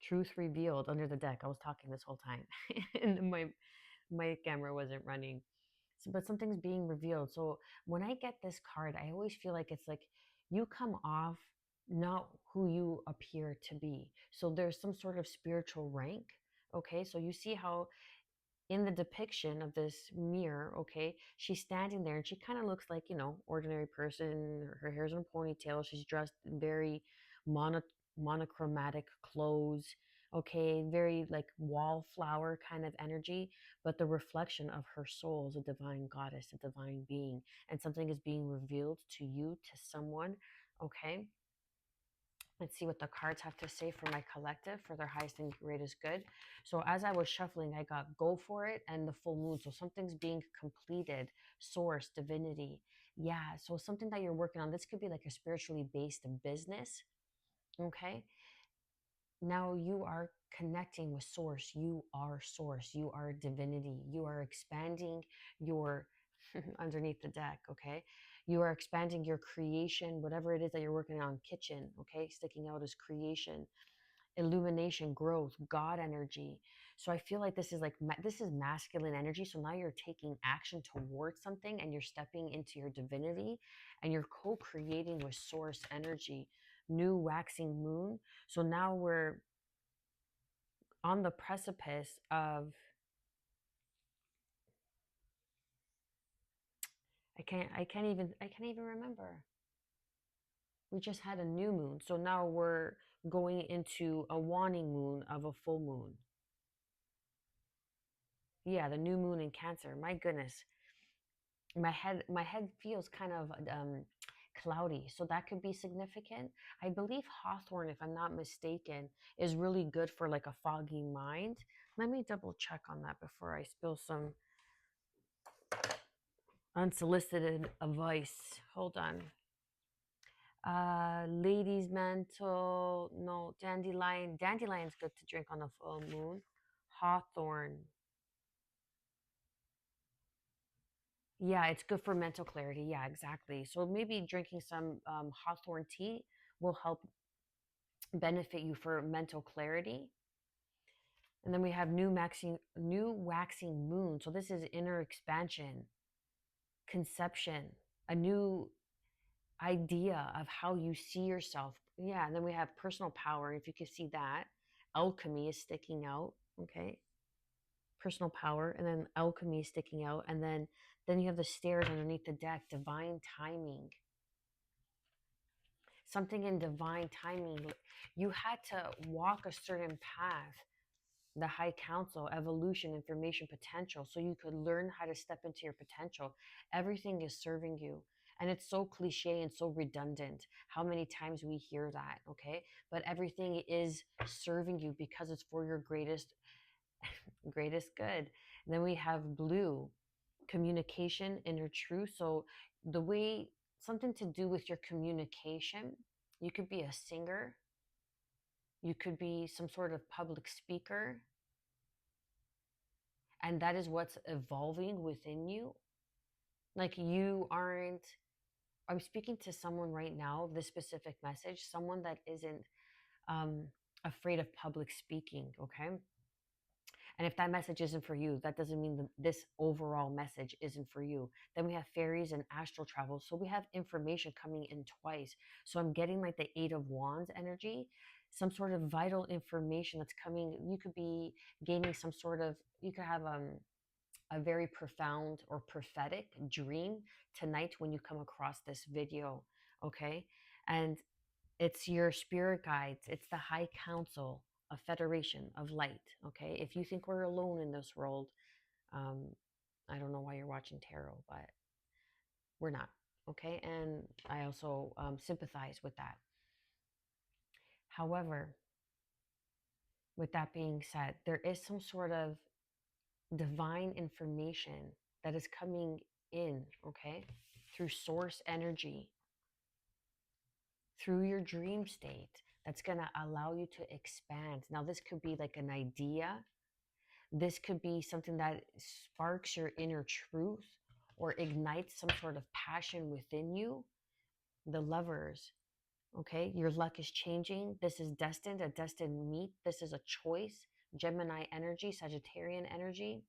Truth revealed under the deck. I was talking this whole time, and my camera wasn't running. So, but something's being revealed. So when I get this card, I always feel like it's like you come off not who you appear to be. So there's some sort of spiritual rank. Okay, so you see how in the depiction of this mirror, okay, she's standing there and she kind of looks like, ordinary person. Her hair's in a ponytail. She's dressed in very mono- monochromatic clothes, okay, very like wallflower kind of energy. But the reflection of her soul is a divine goddess, a divine being, and something is being revealed to you, to someone, okay. Let's see what the cards have to say for my collective for their highest and greatest good. So as I was shuffling, I got go for it and the full moon. So something's being completed, source, divinity. Yeah. So something that you're working on. This could be like a spiritually based business. Okay. Now you are connecting with source. You are source. You are divinity. You are expanding your underneath the deck. Okay. You are expanding your creation, whatever it is that you're working on, kitchen. Okay. Sticking out as creation, illumination, growth, God energy. So I feel like this is like, this is masculine energy. So now you're taking action towards something and you're stepping into your divinity and you're co-creating with source energy, new waxing moon. So now we're on the precipice of, I can't even remember. We just had a new moon. So now we're going into a waning moon of a full moon. Yeah, the new moon in Cancer. My goodness. My head feels kind of cloudy, so that could be significant. I believe hawthorn, if I'm not mistaken, is really good for like a foggy mind. Let me double check on that before I spill some unsolicited advice. Hold on. Ladies mantle, no. Dandelion's good to drink on the full moon. Hawthorn, yeah, it's good for mental clarity. Yeah, exactly. So maybe drinking some hawthorn tea will help benefit you for mental clarity. And then we have new waxing moon. So this is inner expansion, conception, a new idea of how you see yourself. Yeah, and then we have personal power. If you can see that, alchemy is sticking out. Okay, personal power, and then alchemy is sticking out, and then you have the stairs underneath the deck, divine timing. Something in divine timing. You had to walk a certain path, the high council, evolution, information, potential, so you could learn how to step into your potential. Everything is serving you. And it's so cliche and so redundant how many times we hear that, okay? But everything is serving you because it's for your greatest good. And then we have blue, communication, inner truth. So the way, something to do with your communication. You could be a singer, you could be some sort of public speaker, and that is what's evolving within you. Like you aren't, I'm speaking to someone right now, this specific message, someone that isn't um, afraid of public speaking, okay? And if that message isn't for you, that doesn't mean this overall message isn't for you. Then we have fairies and astral travel. So we have information coming in twice. So I'm getting like the Eight of Wands energy, some sort of vital information that's coming. You could be gaining some sort of, you could have a very profound or prophetic dream tonight when you come across this video, okay? And it's your spirit guides, it's the high council, a federation of light, okay? If you think we're alone in this world, um, I don't know why you're watching tarot, but we're not, okay? And I also sympathize with that. However, with that being said, there is some sort of divine information that is coming in, okay, through source energy, through your dream state, that's going to allow you to expand. Now, this could be like an idea, this could be something that sparks your inner truth or ignites some sort of passion within you. The Lovers, Okay, your luck is changing. This is destined, a destined meet. This is a choice. Gemini energy, Sagittarian energy.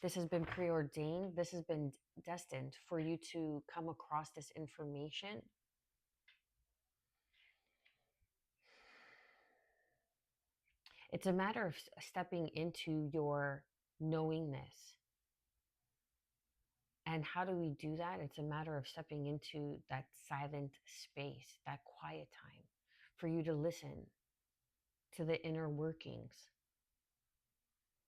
This has been preordained. This has been destined for you to come across this information. It's a matter of stepping into your knowingness. And how do we do that? It's a matter of stepping into that silent space, that quiet time, for you to listen to the inner workings,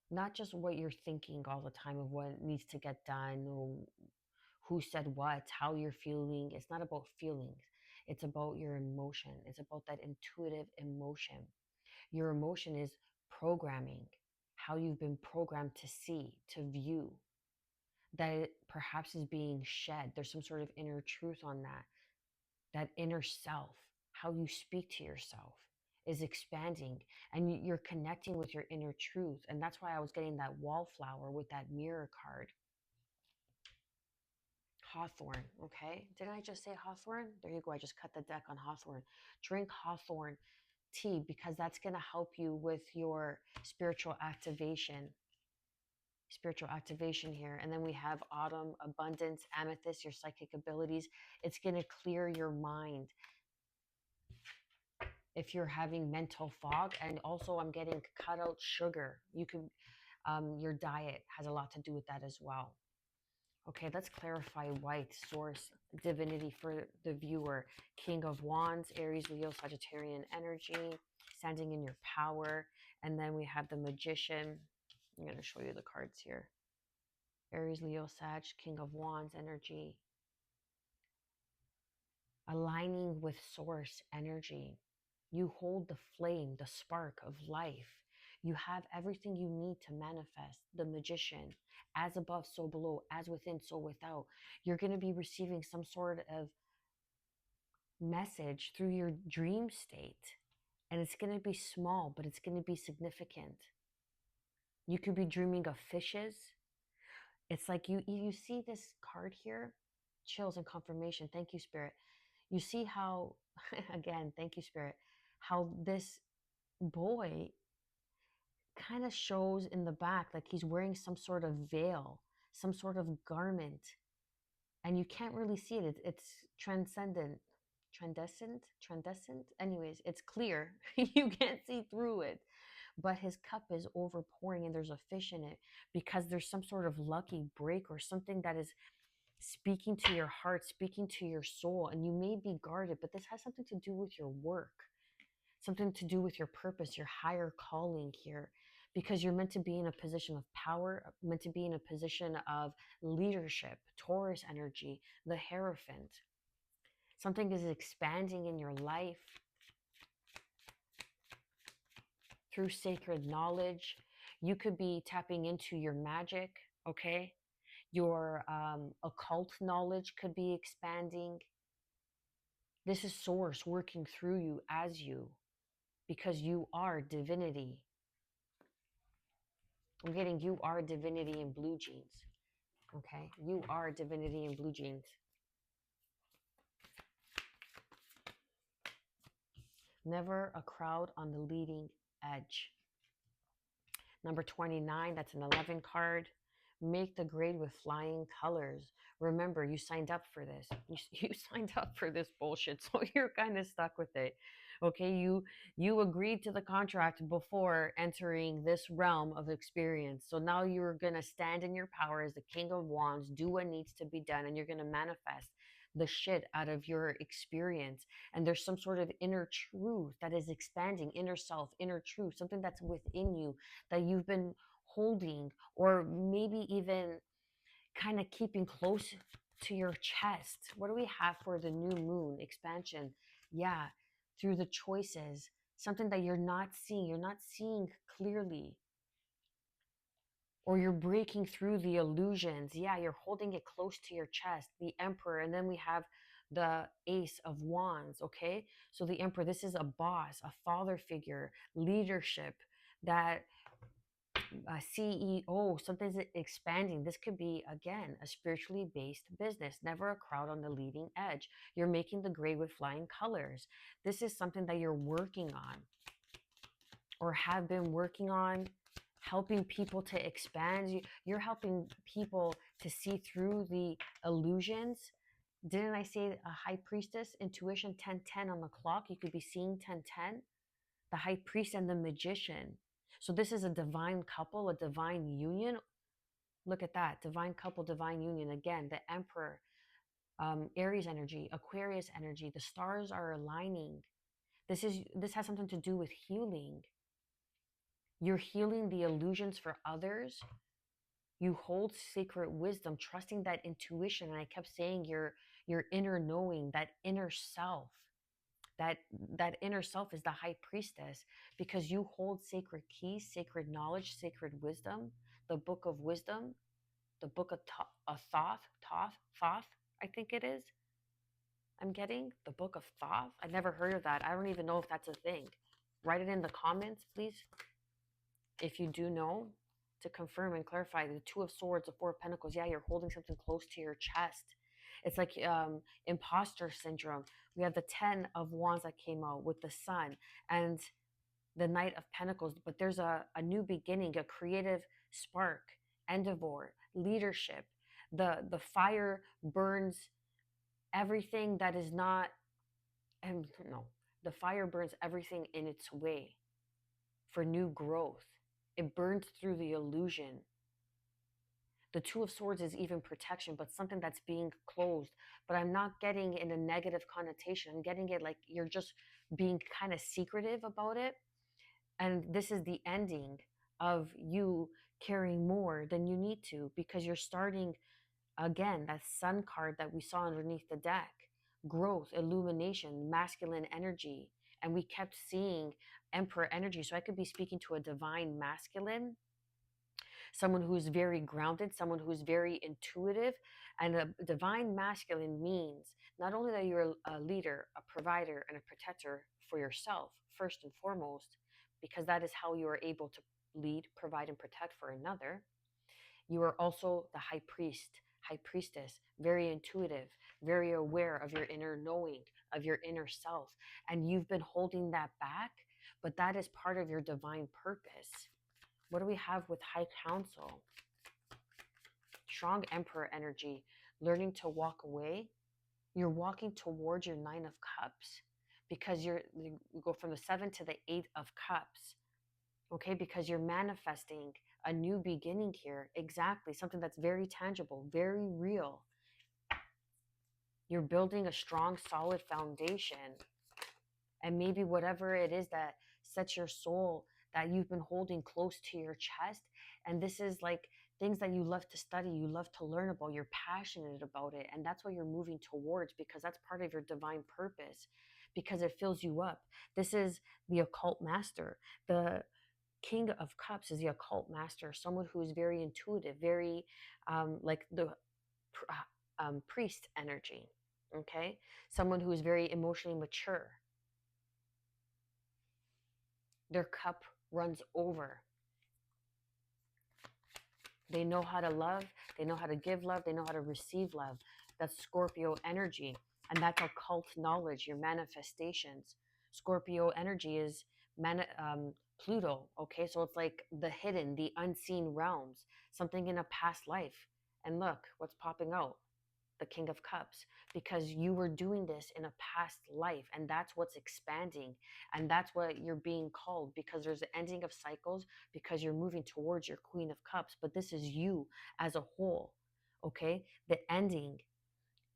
not just what you're thinking all the time of what needs to get done or who said what, how you're feeling. It's not about feelings. It's about your emotion. It's about that intuitive emotion. Your emotion is programming, how you've been programmed to see, to view, that it perhaps is being shed. There's some sort of inner truth on that inner self, how you speak to yourself is expanding, and you're connecting with your inner truth. And that's why I was getting that wallflower with that mirror card. Hawthorn, okay? Didn't I just say Hawthorn? There you go. I just cut the deck on Hawthorn. Drink Hawthorn tea because that's going to help you with your spiritual activation. Spiritual activation here. And then we have Autumn, Abundance, Amethyst, your psychic abilities. It's going to clear your mind if you're having mental fog. And also I'm getting cut out sugar. You could, your diet has a lot to do with that as well. Okay, let's clarify white source divinity for the viewer. King of Wands, Aries, Leo, Sagittarian energy, standing in your power. And then we have the Magician. I'm going to show you the cards here. Aries, Leo, Sag, King of Wands energy. Aligning with source energy. You hold the flame, the spark of life. You have everything you need to manifest. The Magician, as above, so below, as within, so without. You're going to be receiving some sort of message through your dream state. And it's going to be small, but it's going to be significant. You could be dreaming of fishes. It's like you see this card here, chills and confirmation. Thank you, Spirit. You see how, again, thank you, Spirit, how this boy kind of shows in the back like he's wearing some sort of veil, some sort of garment, and you can't really see it. It's transcendent, transcendent. Anyways, it's clear. You can't see through it, but his cup is overpouring and there's a fish in it because there's some sort of lucky break or something that is speaking to your heart, speaking to your soul, and you may be guarded, but this has something to do with your work, something to do with your purpose, your higher calling here, because you're meant to be in a position of power, meant to be in a position of leadership. Taurus energy, the Hierophant. Something is expanding in your life through sacred knowledge. You could be tapping into your magic, okay? Your occult knowledge could be expanding. This is source working through you as you, because you are divinity. I'm getting you are divinity in blue jeans. Okay? You are divinity in blue jeans. Never a crowd on the leading edge. Number 29, that's an 11 card. Make the grade with flying colors. Remember, you signed up for this. You signed up for this bullshit, so you're kind of stuck with it. Okay, you agreed to the contract before entering this realm of experience. So now you're going to stand in your power as the King of Wands, do what needs to be done, and you're going to manifest the shit out of your experience. And there's some sort of inner truth that is expanding, inner self, inner truth, something that's within you that you've been holding, or maybe even kind of keeping close to your chest. What do we have for the new moon expansion? Yeah, through the choices, something that you're not seeing clearly, or you're breaking through the illusions. Yeah, you're holding it close to your chest, the Emperor. And then we have the Ace of Wands. Okay, so the Emperor, this is a boss, a father figure, leadership, that CEO, something's expanding. This could be, again, a spiritually based business, never a crowd on the leading edge. You're making the grade with flying colors. This is something that you're working on or have been working on, helping people to expand. You're helping people to see through the illusions. Didn't I say a high priestess, intuition 1010 on the clock? You could be seeing 1010, the high priest and the magician. So this is a divine couple, a divine union. Look at that, divine couple, divine union. Again, the emperor, Aries energy, Aquarius energy. The stars are aligning. This has something to do with healing. You're healing the illusions for others. You hold sacred wisdom, trusting that intuition. And I kept saying your inner knowing, that inner self. That inner self is the high priestess, because you hold sacred keys, sacred knowledge, sacred wisdom, the book of wisdom, the book of Thoth, I think it is. I'm getting the book of Thoth. I never heard of that. I don't even know if that's a thing. Write it in the comments, please, if you do know, to confirm and clarify. The Two of Swords, the Four of Pentacles. Yeah, you're holding something close to your chest. It's like imposter syndrome. We have the 10 of Wands that came out with the Sun and the Knight of Pentacles. But there's a new beginning, a creative spark, endeavor, leadership. The fire burns everything that is not, and no, the fire burns everything in its way for new growth. It burns through the illusion. The Two of Swords is even protection, but something that's being closed. But I'm not getting in a negative connotation. I'm getting it like you're just being kind of secretive about it. And this is the ending of you carrying more than you need to, because you're starting again, that Sun card that we saw underneath the deck. Growth, illumination, masculine energy. And we kept seeing Emperor energy. So I could be speaking to a divine masculine, someone who's very grounded, someone who's very intuitive. And a divine masculine means not only that you're a leader, a provider, and a protector for yourself, first and foremost, because that is how you are able to lead, provide, and protect for another. You are also the high priest, high priestess, very intuitive, very aware of your inner knowing, of your inner self. And you've been holding that back, but that is part of your divine purpose. What do we have with High Council? Strong Emperor energy, learning to walk away. You're walking towards your Nine of Cups, because you go from the 7 to the 8 of Cups. Okay, because you're manifesting a new beginning here. Exactly, something that's very tangible, very real. You're building a strong, solid foundation. And maybe whatever it is that sets your soul, that you've been holding close to your chest, and this is like things that you love to study, you love to learn about, you're passionate about it, and that's what you're moving towards, because that's part of your divine purpose, because it fills you up. This is the occult master. The King of Cups is the occult master, someone who is very intuitive, very like the priest energy, okay? Someone who is very emotionally mature. Their cup runs over. They know how to love. They know how to give love. They know how to receive love. That's Scorpio energy. And that's occult knowledge, your manifestations. Scorpio energy is Pluto. Okay, so it's like the hidden, the unseen realms, something in a past life. And look what's popping out, the King of Cups, because you were doing this in a past life, and that's what's expanding, and that's what you're being called, because there's the ending of cycles, because you're moving towards your Queen of Cups. But this is you as a whole, okay? The ending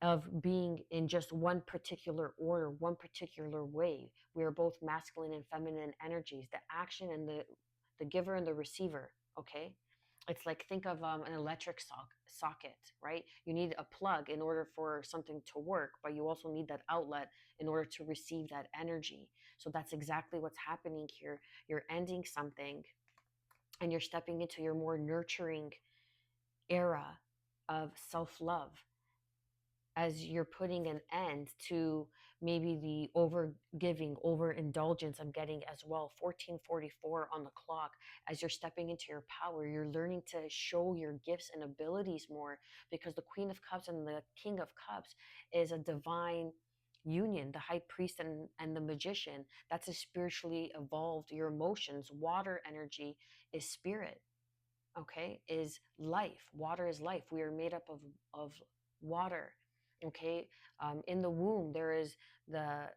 of being in just one particular order, one particular way. We are both masculine and feminine energies, the action and the giver and the receiver, okay? It's like, think of an electric socket, right? You need a plug in order for something to work, but you also need that outlet in order to receive that energy. So that's exactly what's happening here. You're ending something and you're stepping into your more nurturing era of self-love, as you're putting an end to maybe the over giving, over indulgence I'm getting as well. 1444 on the clock. As you're stepping into your power, you're learning to show your gifts and abilities more, because the Queen of Cups and the King of Cups is a divine union. The high priest and the magician, that's a spiritually evolved. Your emotions, water energy is spirit, okay, is life. Water is life. We are made up of water, okay. In the womb there is the,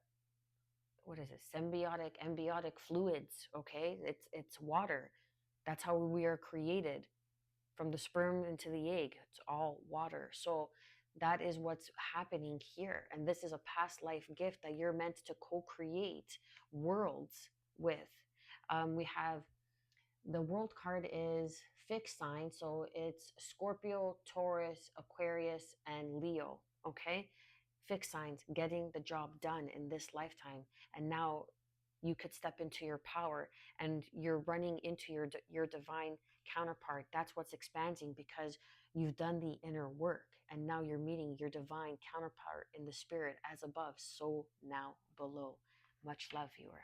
what is it, symbiotic embiotic fluids, okay. It's water. That's how we are created, from the sperm into the egg. It's all water. So that is what's happening here, and this is a past life gift that you're meant to co-create worlds with. We have, the world card is fixed sign, so it's Scorpio, Taurus, Aquarius, and Leo, okay. Fixed signs, getting the job done in this lifetime. And now you could step into your power, and you're running into your divine counterpart. That's what's expanding, because you've done the inner work, and now you're meeting your divine counterpart in the spirit. As above, so now below. Much love, viewer.